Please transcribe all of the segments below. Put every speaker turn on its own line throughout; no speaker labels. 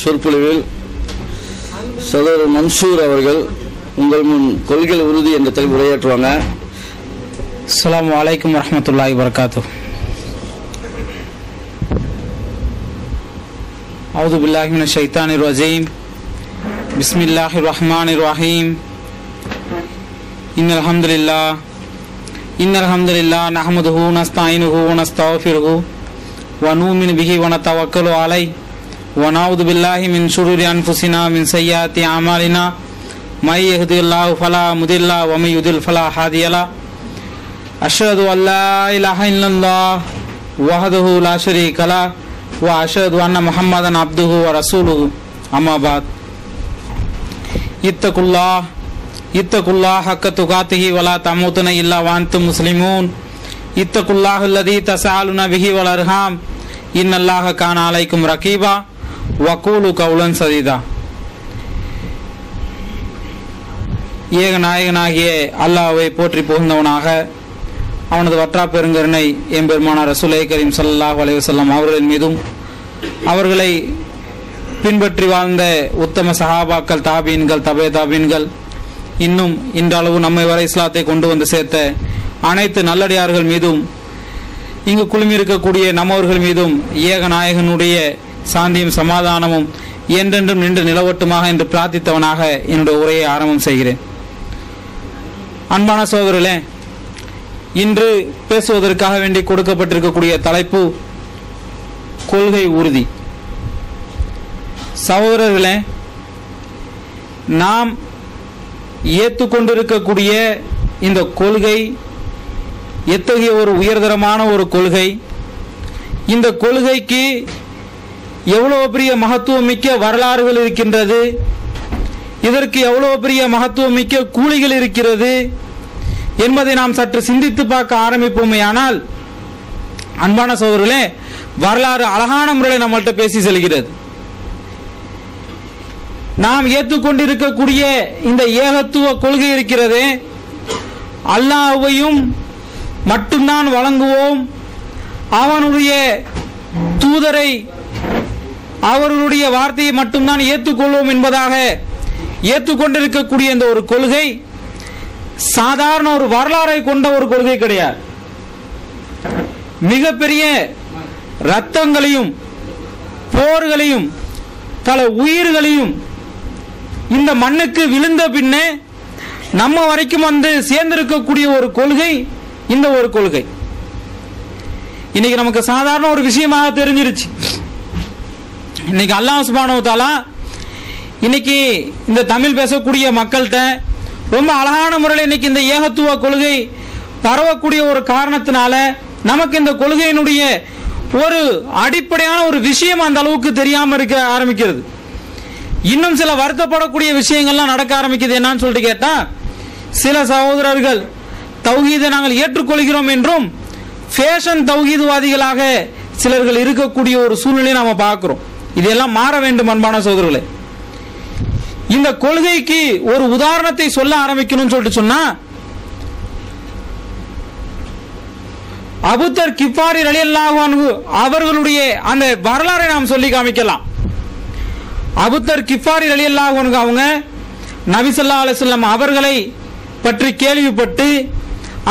சொற்பொழிவில் சகோதரர் மன்சூர் அவர்கள் உங்கள் முன் கொள்கை உறுதி என்ற தலைப்பு உரையாற்றுவாங்க.
அஸ்ஸலாமு அலைக்கும் வரஹ்மத்துல்லாஹி வபரகாத்துஹு. அஊது பில்லாஹி மினஷ் ஷைத்தானிர் ரஜீம். பிஸ்மில்லாஹிர் ரஹ்மானிர் ரஹீம். இன்னல் ஹம்துலில்லாஹ் நஹ்மதுஹு வ நஸ்தஈனுஹு வ நஸ்தக்ஃபிருஹு வ நு'மினு பிஹி வ நதவக்கலு அலைஹி வ நஊது பில்லாஹி மின் ஷுரூரி அன்ஃபுஸினா மின் ஸய்யிஆத்தி அமாலினா மை யஹ்தில்லாஹு ஃபலா முதில்ல வ மை யுதில் ஃபலா ஹாதிய லஹு. அஷ்ஹது அல்லா இலாஹா இல்லல்லாஹ் வஹ்தஹு லா ஷரீக லஹு வ அஷ்ஹது அன்ன முஹம்மதன் அப்துஹு வ ரசூலுஹு. அம்மா பாத். இத்தகுல்லாஹ் ஹக்க துகாத்திஹி வ லா தமூதுன இல்லா வ அன்தும் முஸ்லிமூன். இத்தகுல்லாஹ் அல்லதீ தஸஅலுன பிஹி வல் அர்ஹாம். இன்னல்லாஹ கான அலைக்கும் ரகீபா வ கூலு கௌலன் சதீதா. ஏக நாயகனாகிய அல்லாஹ்வை போற்றி புகழ்ந்தவனாக அவனது வற்றா பெருங்கருணை எம்பெருமானார் ரசூலை கரீம் ஸல்லல்லாஹு அலைஹி வஸல்லம் அவர்களின் மீதும் அவர்களை பின்பற்றி வாழ்ந்த உத்தம சஹாபாக்கள், தாபீன்கள், தபே தாபீன்கள், இன்னும் இன்றளவு நம்மை வரை இஸ்லாத்தை கொண்டு வந்து சேர்த்த அனைத்து நல்லடியார்கள் மீதும் இங்கு குழுமியிருக்கக்கூடிய நம்மவர்கள் மீதும் ஏக நாயகனுடைய சாந்தியும் சமாதானமும் என்றென்றும் நின்று நிலவட்டுமாக என்று பிரார்த்தித்தவனாக என்னுடைய உரையை ஆரம்பம் செய்கிறேன். அன்பான சகோதரர்களே, இன்று பேசுவதற்காக வேண்டி கொடுக்கப்பட்டிருக்கக்கூடிய தலைப்பு கொள்கை உறுதி. சகோதரர்களே, நாம் ஏற்றுக்கொண்டிருக்கக்கூடிய இந்த கொள்கை எத்தகைய ஒரு உயர்தரமான ஒரு கொள்கை, இந்த கொள்கைக்கு எவ்வளவு பெரிய மகத்துவம் மிக்க வரலாறுகள் இருக்கின்றது, இதற்கு எவ்வளவு பெரிய மகத்துவம் மிக்க கூலிகள் இருக்கிறது என்பதை நாம் சற்று சிந்தித்து பார்க்க ஆரம்பிப்போமே. ஆனால் அன்பான சகோதரர்களே, வரலாறு அழகான முறையில் நம்மள்கிட்ட பேசி செல்கிறது. நாம் ஏற்றுக்கொண்டிருக்கக்கூடிய இந்த ஏகத்துவ கொள்கை இருக்கிறது, அல்லாஹ்வையும் மட்டும்தான் வழங்குவோம், அவனுடைய தூதரை அவர்களுடைய வார்த்தையை மட்டும்தான் ஏற்றுக்கொள்வோம் என்பதாக ஏற்றுக்கொண்டிருக்கக்கூடிய இந்த ஒரு கொள்கை சாதாரண ஒரு வரலாறை கொண்ட ஒரு கொள்கை கிடையாது. மிகப்பெரிய ரத்தங்களையும் போர்களையும் பல உயிர்களையும் இந்த மண்ணுக்கு விழுந்த பின்னே நம்ம வரைக்கும் வந்து சேர்ந்திருக்கக்கூடிய ஒரு கொள்கை இந்த ஒரு கொள்கை. இன்னைக்கு நமக்கு சாதாரண ஒரு விஷயமாக தெரிஞ்சிருச்சு. இன்னைக்கு அல்லாஹ் சுப்ஹானஹு வ தஆலா இன்னைக்கு இந்த தமிழ் பேசக்கூடிய மக்கள்கிட்ட ரொம்ப அழகான முறையில் இன்னைக்கு இந்த ஏகத்துவ கொள்கை பரவக்கூடிய ஒரு காரணத்தினால நமக்கு இந்த கொள்கையினுடைய ஒரு அடிப்படையான ஒரு விஷயம் அந்த அளவுக்கு தெரியாம இருக்க ஆரம்பிக்கிறது. இன்னும் சில வருத்தப்படக்கூடிய விஷயங்கள்லாம் நடக்க ஆரம்பிக்குது. என்னன்னு சொல்லிட்டு கேட்டா, சில சகோதரர்கள் தௌஹீதை நாங்கள் ஏற்றுக்கொள்கிறோம் என்றும் ஃபேஷன் தௌஹீதுவாதிகளாக சிலர்கள் இருக்கக்கூடிய ஒரு சூழ்நிலையை நாம பார்க்கிறோம். இதெல்லாம் மாற வேண்டும் அன்பான சகோதரர்களே. இந்த கொள்கைக்கு ஒரு உதாரணத்தை சொல்ல ஆரம்பிக்கணும்னு சொல்லிட்டு சொன்னா, அபூதர் கிஃபாரி ரலியல்லாஹு அன்ஹு அவர்களுடைய அந்த வரலாறை நாம் சொல்லி காமிக்கலாம். அபூதர் கிஃபாரி ரலியல்லாஹு அன்ஹு அவங்க நபி ஸல்லல்லாஹு அலைஹி வஸல்லம் அவர்களை பற்றி கேள்விப்பட்டு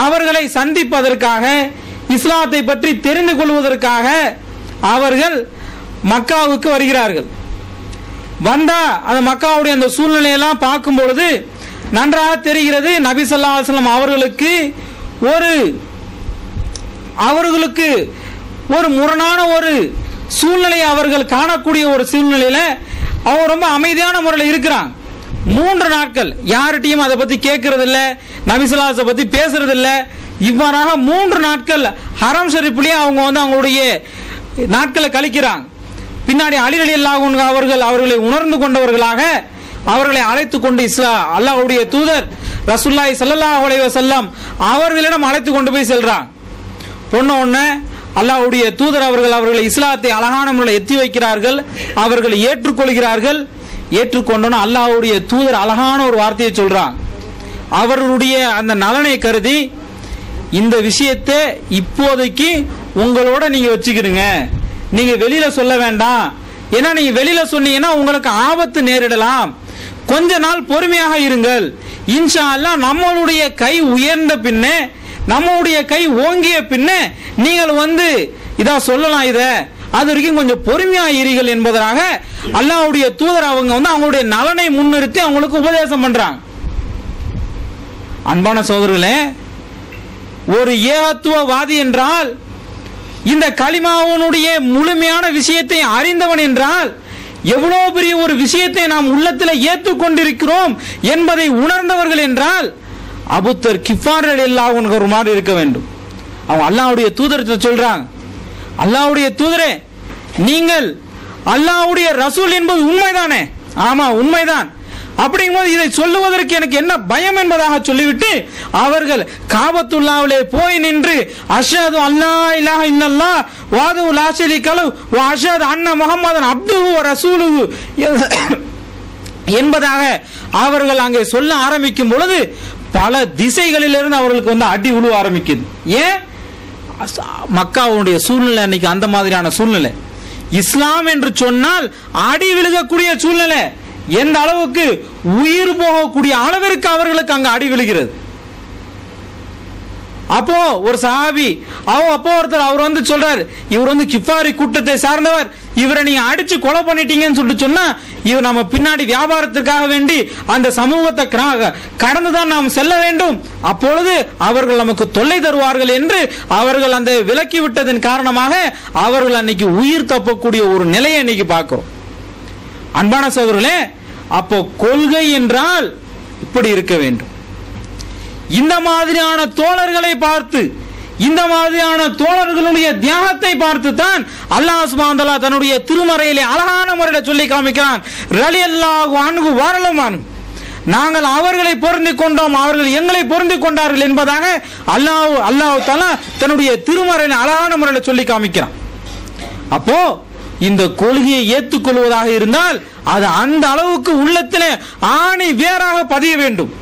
அவர்களை சந்திப்பதற்காக, இஸ்லாத்தை பற்றி தெரிந்து கொள்வதற்காக அவர்கள் மக்காவுக்கு வருகிறார்கள். வந்தா அந்த மக்காவுடைய அந்த சூழ்நிலையெல்லாம் பார்க்கும் பொழுது நன்றாக தெரிகிறது, நபி ஸல்லல்லாஹு அலைஹி வஸல்லம் அவர்களுக்கு ஒரு முரணான ஒரு சூழ்நிலையை அவர்கள் காணக்கூடிய ஒரு சூழ்நிலையில அவங்க ரொம்ப அமைதியான முறையில் இருக்கிறாங்க. 3 நாட்கள் யார்கிட்டையும் அதை பத்தி கேட்கறது இல்ல, நபி ஸல்லல்லாஹு அலைஹி வஸல்லம் பத்தி பேசுறது இல்ல. இவ்வாறாக 3 நாட்கள் ஹரம் ஷரீஃப்லயே அவங்க வந்து அவங்களுடைய நாட்களை கழிக்கிறாங்க. பின்னாடி அலி ரலியல்லாஹு அன்ஹு அவர்கள் அவர்களை உணர்ந்து கொண்டவர்களாக அவர்களை அழைத்து கொண்டு அல்லாஹ்வுடைய தூதர் ரசூலுல்லாஹி ஸல்லல்லாஹு அலைஹி வஸல்லம் அவர்களிடம் அழைத்து கொண்டு போய் செல்றாங்க. பொண்ணு ஒண்ணு அல்லாஹ்வுடைய தூதர் அவர்களை இஸ்லாத்தை அழகான முறையில் எத்தி வைக்கிறார்கள், அவர்கள் ஏற்றுக்கொள்கிறார்கள். ஏற்றுக்கொண்டோன்னு அல்லாஹ்வுடைய தூதர் அழகான ஒரு வார்த்தையை சொல்றாங்க. அவர்களுடைய அந்த நலனை கருதி இந்த விஷயத்தை இப்போதைக்கு உங்களோட நீங்க வச்சுக்கிடுங்க, நீங்க வெளியில சொல்ல வேண்டாம், ஏன்னா நீங்க வெளியில சொன்னீங்கன்னா உங்களுக்கு ஆபத்து நேரிடலாம், கொஞ்ச நாள் பொறுமையாக இருங்கள், இன்ஷா அல்லாஹ் நம்மளுடைய கை உயர்ந்த பின்னே, நம்மளுடைய கை ஓங்கிய பின்னே நீங்கள் இதா சொல்லலாம், இத அது வரைக்கும் கொஞ்சம் பொறுமையா இருங்கள் என்பதாக அல்லாஹ்வுடைய தூதர் அவங்க அவங்களுடைய நலனை முன்னிறுத்தி அவங்களுக்கு உபதேசம் பண்றாங்க. அன்பான சகோதரர்களே, ஒரு ஏகத்துவவாதி என்றால், இந்த கலிமாவுடைய முழுமையான விஷயத்தை அறிந்தவன் என்றால், எவ்வளவு பெரிய ஒரு விஷயத்தை நாம் உள்ளத்தில் ஏற்றுக்கொண்டிருக்கிறோம் என்பதை உணர்ந்தவர்கள் என்றால் அபூதர் கிஃபார் ரலியல்லாஹு அன்ஹு ஒரு மாதிரி இருக்க வேண்டும். அவங்க அல்லாஹ்வுடைய தூதர்கிட்ட சொல்றாங்க, அல்லாஹ்வுடைய தூதரே, நீங்கள் அல்லாஹ்வுடைய ரசூல் என்பது உண்மைதானே? ஆமா, உண்மைதான். அப்படிங்கும்போது இதை சொல்லுவதற்கு எனக்கு என்ன பயம் என்பதாக சொல்லிவிட்டு அவர்கள் காபத்துல்லாவிலே போய் நின்று அஷ்ஹது அல்லா இலாஹ இல்லல்லாஹ் வஹ்தஹு லா ஷரீக லஹு வ அஷ்ஹது அன்ன முஹம்மதன் அப்துஹு வ ரசூலுஹு என்பதாக அவர்கள் அங்கே சொல்ல ஆரம்பிக்கும் பொழுது பல திசைகளிலிருந்து அவர்களுக்கு அடி உழுவ ஆரம்பிக்குது. ஏன்? மக்காவுடைய சூழ்நிலை அன்னைக்கு அந்த மாதிரியான சூழ்நிலை. இஸ்லாம் என்று சொன்னால் அடி விழுகக்கூடிய சூழ்நிலை. எந்த அளவுக்கு உயிர் போகக்கூடிய அளவிற்கு அவர்களுக்கு அங்க அடி விழுகிறது. அப்போ ஒரு சஹாபி அப்போ ஒருத்தர் அவர் சொல்றாரு, இவர் கிஃபாரி கூட்டத்தை சார்ந்தவர், இவரை நீங்க அடிச்சு கொலை பண்ணிட்டீங்கன்னு சொல்லிட்டு சொன்னா இவர் நம்ம பின்னாடி வியாபாரத்திற்காக வேண்டி அந்த சமூகத்தை கடந்துதான் நாம் செல்ல வேண்டும், அப்பொழுது அவர்கள் நமக்கு தொல்லை தருவார்கள் என்று அவர்கள் அந்த விலக்கி விட்டதன் காரணமாக அவர்கள் அன்னைக்கு உயிர் தப்பக்கூடிய ஒரு நிலையை இன்னைக்கு பார்க்கிறோம். அன்பான சகோதரர்களே, அப்போ கொள்கை என்றால் இப்படி இருக்க வேண்டும். இந்த மாதிரியான தோழர்களை பார்த்து, இந்த மாதிரியான தோழர்களுடைய தியாகத்தை பார்த்து தான் அல்லாஹ் சுப்ஹானஹு வ தஆலா தன்னுடைய திருமறையிலே அழகான முறையில் சொல்லி காமிக்கிறான், ரலியல்லாஹு அன்ஹு வரலமான், நாங்கள் அவர்களை பொருந்திக் கொண்டோம், அவர்கள் எங்களை பொருந்திக் கொண்டார்கள் என்பதாக அல்லாஹ் தஆலா தன்னுடைய திருமறையிலே அழகான முறையில் சொல்லி காமிக்கிறான். அப்போ இந்த கொள்கையை ஏற்றுக்கொள்வதாக இருந்தால் அது அந்த அளவுக்கு உள்ளத்திலே ஆணி வேறாக பதிய வேண்டும்.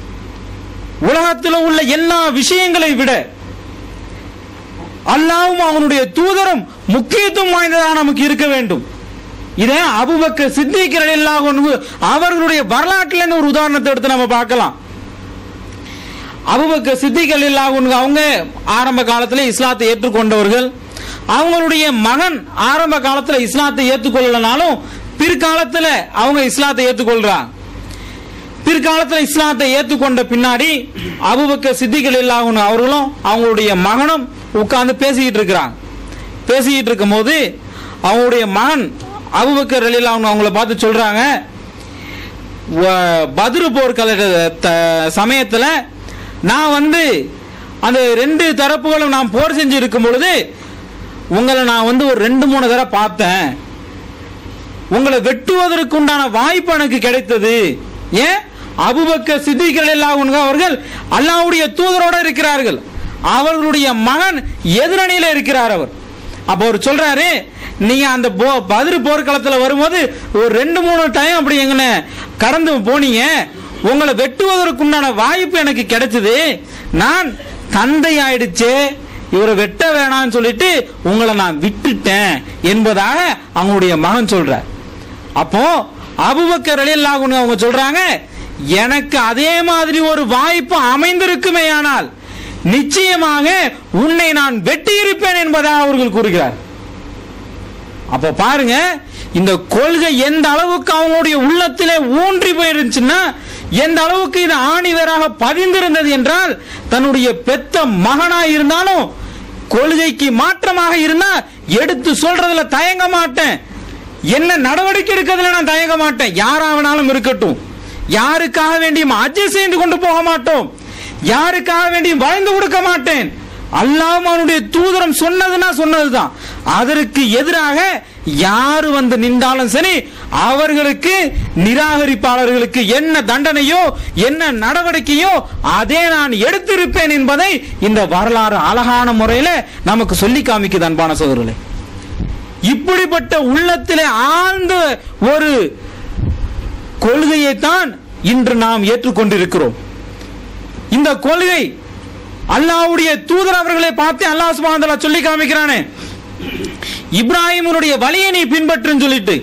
உலகத்தில் உள்ள எல்லா விஷயங்களை விட அல்லாஹ்வும் அவனுடைய தூதரும் முக்கியத்துவம் வாய்ந்ததாக நமக்கு இருக்க வேண்டும். இதை அபூபக்கர் சித்திக் ரலியல்லாஹு அன்ஹு அவர்களுடைய வரலாற்றில் ஒரு உதாரணத்தை எடுத்து நம்ம பார்க்கலாம். அபூபக்கர் சித்திக் ரலியல்லாஹு அன்ஹு அவங்க ஆரம்ப காலத்தில் இஸ்லாத்தை ஏற்றுக்கொண்டவர்கள். அவங்களுடைய மகன் ஆரம்ப காலத்தில் இஸ்லாத்தை ஏற்றுக்கொள்ளனாலும் பிற்காலத்தில் அவங்க இஸ்லாத்தை ஏற்றுக்கொள்றாங்க. பிற்காலத்தில் இஸ்லாத்தை ஏற்றுக்கொண்ட பின்னாடி அபூபக்கர் சித்திக் ரலியல்லாஹு அன்ஹு அவர்களும் அவங்களுடைய மகனும் உட்கார்ந்து பேசிக்கிட்டு இருக்கிறாங்க. பேசிக்கிட்டு இருக்கும் போது அவங்களுடைய மகன் அபூபக்கர் ரலியல்லாஹு அன்ஹு அவங்கள பார்த்து சொல்றாங்க, பத்ரு போர்க்கள சமயத்தில் நான் அந்த ரெண்டு தரப்புகளும் நான் போர் செஞ்சு இருக்கும் பொழுது உங்களை நான் ஒரு 2-3 தடவை பார்த்தேன், உங்களை வெட்டுவதற்கு உண்டான வாய்ப்பு எனக்கு கிடைத்தது. ஏன்? அபூபக்கர் சித்திக் ரலியல்லாஹு அன்ஹு அவர்கள் அல்லாஹ்வுடைய தூதரோடு இருக்கிறார்கள், அவர்களுடைய மகன் எதிரணியில இருக்கிறார். அப்ப அவர் சொல்றாரு, நீங்க அந்த பத்ரு போர்க்களத்தில் வரும்போது ஒரு 2-3 டைம் அப்படி எங்கன கடந்து போனீங்க, உங்களை வெட்டுவதற்குண்டான வாய்ப்பு எனக்கு கிடைச்சது, நான் தந்தை ஆயிடுச்சு, இவரை வெட்ட வேணாம்னு சொல்லிட்டு உங்களை நான் விட்டுட்டேன் என்பதாக அவங்களுடைய மகன் சொல்றார். அப்போ அபூபக்கர் ரலியல்லாஹு அன்ஹு அவங்க சொல்றாங்க, எனக்கு அதே மாதிரி ஒரு வாய்ப்பு அமைந்திருக்குமே ஆனால் நிச்சயமாக உன்னை நான் வெட்டி இருப்பேன் என்பதாக அவர்கள் கூறுகிறார். அப்ப பாருங்க, இந்த கொள்கை எந்த அளவுக்கு அவங்களுடைய உள்ளத்திலே ஊன்றி போயிருந்துச்சுன்னா, எந்த அளவுக்கு இது ஆணிவேராக பதிந்திருந்தது என்றால், தன்னுடைய பெத்த மகனாய் இருந்தாலும் கொள்கைக்கு மாற்றமாக இருந்தா எடுத்து சொல்றதுல தயங்க மாட்டேன், என்ன நடவடிக்கை எடுக்கிறதுல நான் தயங்க மாட்டேன், யாராவனாலும் இருக்கட்டும், யாருக்காக வேண்டியும் அட்ஜஸ்ட் செய்து கொண்டு போக மாட்டோம், யாருக்காக வேண்டியும் வளைந்து கொடுக்க மாட்டேன். அல்லாஹ் அவனுடைய தூதரம் சொன்னதுன்னா சொன்னதுதான், அதற்கு எதிராக யாரு நின்றாலும் சரி அவர்களுக்கு நிராகரிப்பாளர்களுக்கு என்ன தண்டனையோ என்ன நடவடிக்கையோ அதே நான் எடுத்திருப்பேன் என்பதை இந்த வரலாறு அழகான முறையில் நமக்கு சொல்லி காமிக்குது. அன்பான சகோதரர்களே, இப்படிப்பட்ட உள்ளத்திலே ஆழ்ந்த ஒரு கொள்கையைத்தான் இன்று நாம் ஏற்றுக்கொண்டிருக்கிறோம். இந்த கொள்கை அல்லாஹ்வுடைய தூதர் அவர்களை பார்த்து அல்லாஹ் சுப்ஹானஹு வ தஆலா சொல்லி காமிக்கிறானே, இப்ராஹிமுடைய வழியை நீ பின்பற்றுன்னு சொல்லிட்டு